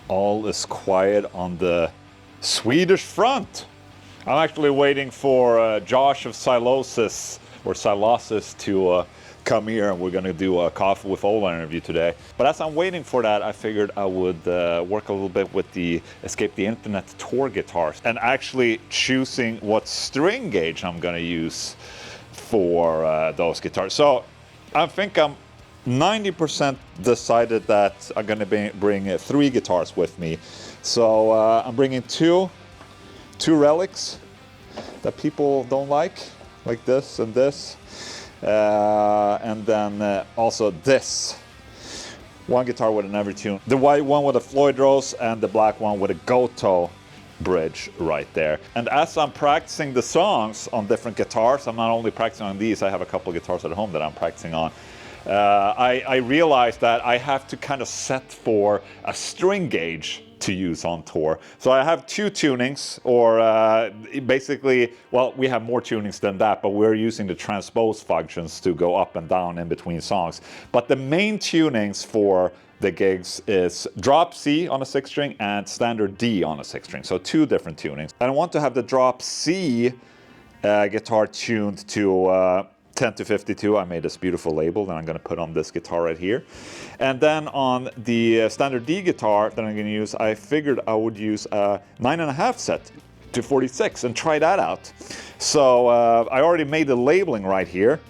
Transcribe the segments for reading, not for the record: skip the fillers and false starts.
all is quiet on the Swedish front. I'm actually waiting for Josh of Silosis to come here, and we're gonna do a Coffee with Ola interview today. But as I'm waiting for that, I figured I would work a little bit with the Escape the Internet tour guitars and actually choosing what string gauge I'm gonna use for those guitars. So I think I'm 90% decided that I'm gonna bring 3 guitars with me. So I'm bringing two relics that people don't like this and this. And then also this. One guitar with an Evertune. The white one with a Floyd Rose and the black one with a Goto bridge right there. And as I'm practicing the songs on different guitars, I'm not only practicing on these, I have a couple of guitars at home that I'm practicing on. I realized that I have to kind of set for a string gauge to use on tour. So I have 2 tunings, or basically, well, we have more tunings than that, but we're using the transpose functions to go up and down in between songs. But the main tunings for the gigs is drop C on a 6 string and standard D on a 6 string. So 2 different tunings. And I want to have the drop C guitar tuned to 10 to 52. I made this beautiful label that I'm going to put on this guitar right here. And then on the standard D guitar that I'm going to use, I figured I would use a 9.5 set to 46 and try that out. So I already made the labeling right here.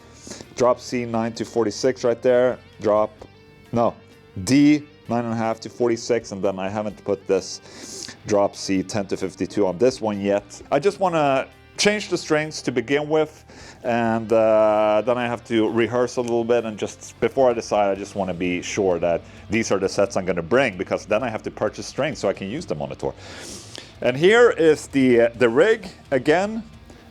Drop C 9 to 46 right there. D 9.5 to 46, and then I haven't put this drop C 10 to 52 on this one yet. I just want to change the strings to begin with, and then I have to rehearse a little bit, and just before I decide, I just want to be sure that these are the sets I'm going to bring, because then I have to purchase strings so I can use them on the tour. And here is the rig again.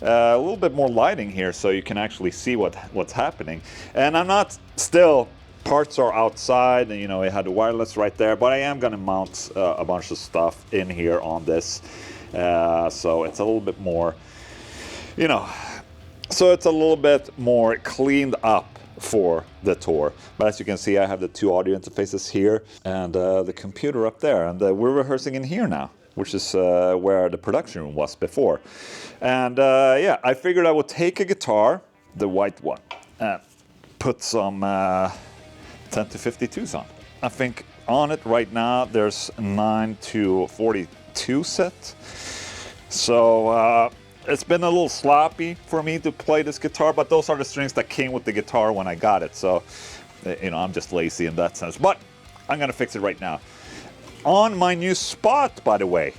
A little bit more lighting here so you can actually see what's happening. And I'm not still, parts are outside, and it had the wireless right there, but I am going to mount a bunch of stuff in here on this. So it's a little bit more, so it's a little bit more cleaned up for the tour. But as you can see, I have the 2 audio interfaces here and the computer up there, and we're rehearsing in here now, which is where the production room was before. And yeah, I figured I would take a guitar, the white one, and put some 10 to 52s on. I think on it right now there's 9 to 42 set. So it's been a little sloppy for me to play this guitar, but those are the strings that came with the guitar when I got it. So, I'm just lazy in that sense, but I'm gonna fix it right now. On my new spot, by the way,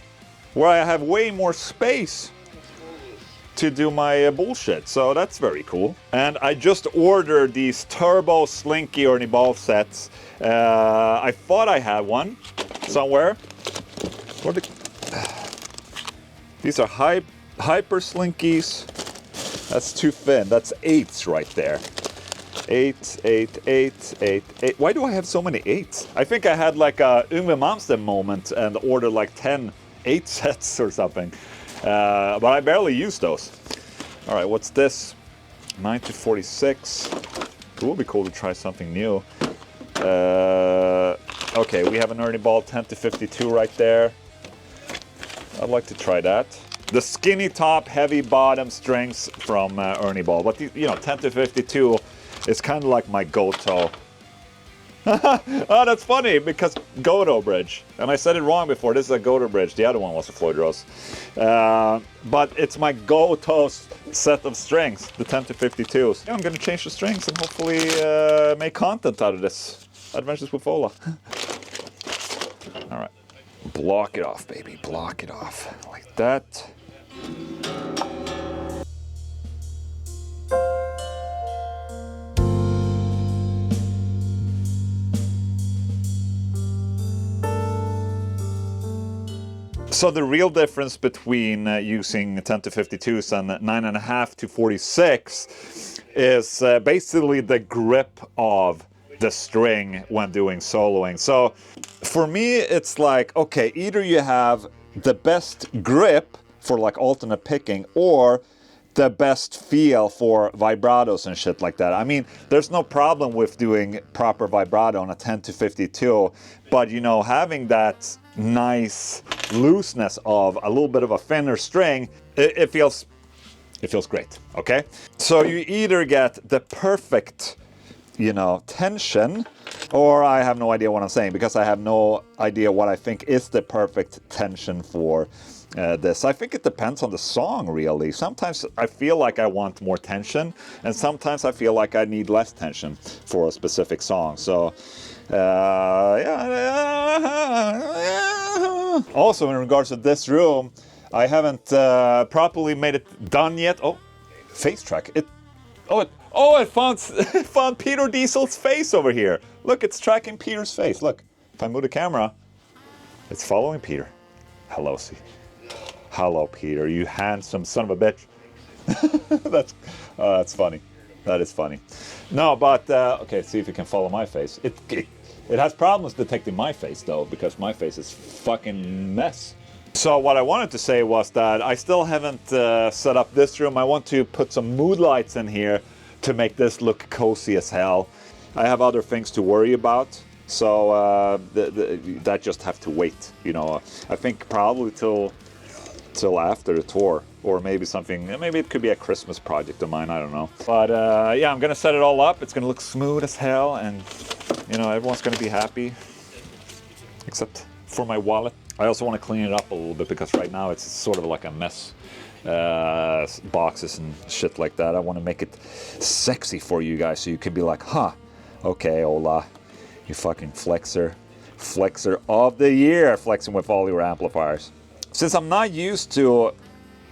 where I have way more space to do my bullshit, so that's very cool. And I just ordered these Turbo Slinky Ernie Ball sets. I thought I had one somewhere. These are Hyper Slinkies. That's too thin. That's 8s right there. 8, 8, 8, 8, 8. Why do I have so many 8s? I think I had like a Yngwie Malmsteen moment and ordered like 10 8 sets or something. But I barely use those. All right, what's this? 9 to 46. It would be cool to try something new. Okay, we have an Ernie Ball 10 to 52 right there. I'd like to try that. The skinny top, heavy bottom strings from Ernie Ball. But, 10 to 52 is kind of like my go-to. Oh, that's funny, because Goto bridge. And I said it wrong before. This is a Goto bridge. The other one was a Floyd Rose. But it's my go-to set of strings, the 10 to 52s. Yeah, I'm going to change the strings and hopefully make content out of this. Adventures with Ola. All right. Block it off, baby. Block it off. Like that. So the real difference between using 10 to 52s and 9.5 to 46 is basically the grip of the string when doing soloing. So for me, it's like, okay, either you have the best grip for like alternate picking, or the best feel for vibratos and shit like that. I mean, there's no problem with doing proper vibrato on a 10 to 52, but you know, having that nice looseness of a little bit of a thinner string, it feels great, okay? So you either get the perfect, you know, tension, or I have no idea what I'm saying, because I have no idea what I think is the perfect tension for this. I think it depends on the song, really. Sometimes I feel like I want more tension, and sometimes I feel like I need less tension for a specific song. So, yeah. Also, in regards to this room, I haven't properly made it done yet. Oh, face track. It found it found Peter Diesel's face over here. Look, it's tracking Peter's face. Look, if I move the camera, it's following Peter. Hello, hello, Peter. You handsome son of a bitch. That's funny. That is funny. No, but okay. See if you can follow my face. It has problems detecting my face though, because my face is fucking mess. So what I wanted to say was that I still haven't set up this room. I want to put some mood lights in here to make this look cozy as hell. I have other things to worry about, so that just have to wait. You know, I think probably till after the tour, or maybe something. Maybe it could be a Christmas project of mine. I don't know. But yeah, I'm gonna set it all up. It's gonna look smooth as hell, and you know, everyone's gonna be happy, except for my wallet. I also want to clean it up a little bit, because right now it's sort of like a mess. Boxes and shit like that. I want to make it sexy for you guys, so you can be like, huh, okay, Ola, you fucking flexer of the year, flexing with all your amplifiers. Since I'm not used to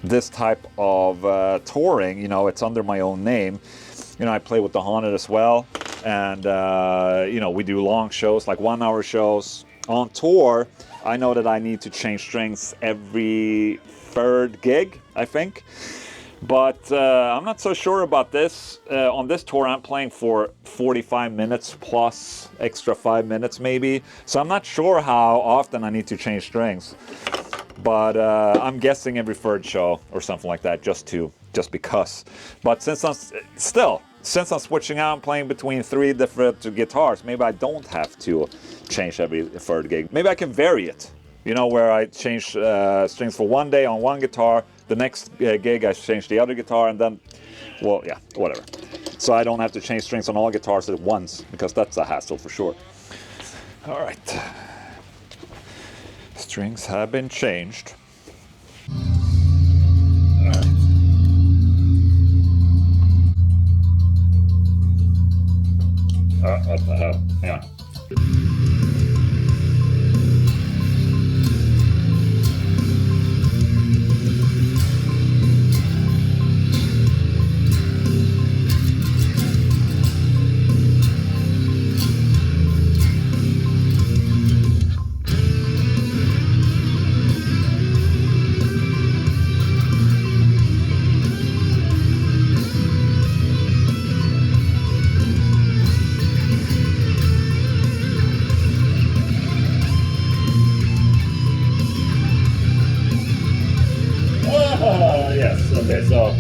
this type of touring, you know, it's under my own name. You know, I play with the Haunted as well, and you know, we do long shows, like 1 hour shows. On tour, I know that I need to change strings every third gig, I think. But I'm not so sure about this. On this tour, I'm playing for 45 minutes plus extra 5 minutes maybe. So I'm not sure how often I need to change strings. But I'm guessing every third show or something like that, just because. But since I'm switching out and playing between 3 different guitars, maybe I don't have to change every third gig. Maybe I can vary it, you know, where I change strings for one day on one guitar, the next gig I change the other guitar, and then, well, yeah, whatever. So I don't have to change strings on all guitars at once, because that's a hassle for sure. All right. Strings have been changed. All right. What the hell? Hang on. Yes, okay, so.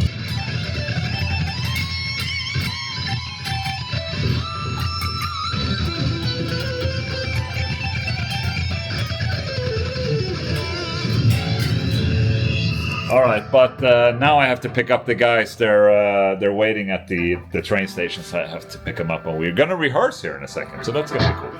All right, but now I have to pick up the guys. They're waiting at the train station, so I have to pick them up, and we're gonna rehearse here in a second. So that's gonna be cool.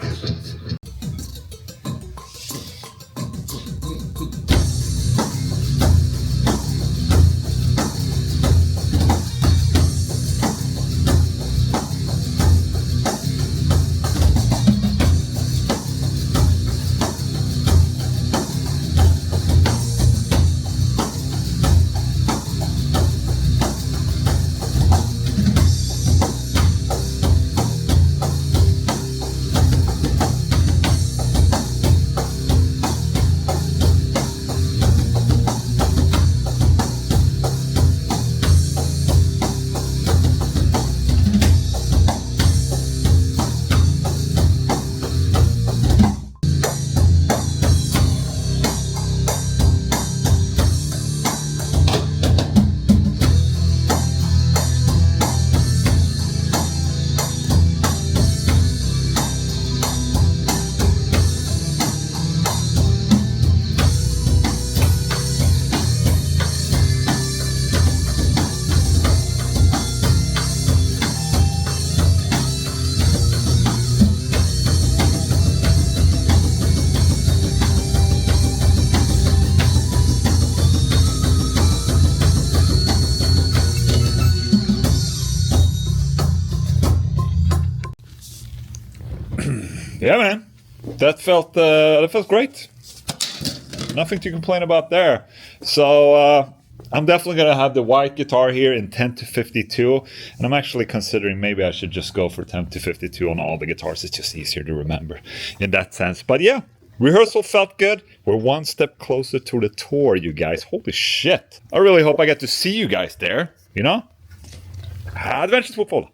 that felt great. Nothing to complain about there. So I'm definitely going to have the white guitar here in 10 to 52. And I'm actually considering maybe I should just go for 10 to 52 on all the guitars. It's just easier to remember in that sense. But yeah, rehearsal felt good. We're one step closer to the tour, you guys. Holy shit. I really hope I get to see you guys there, you know? Adventures Football.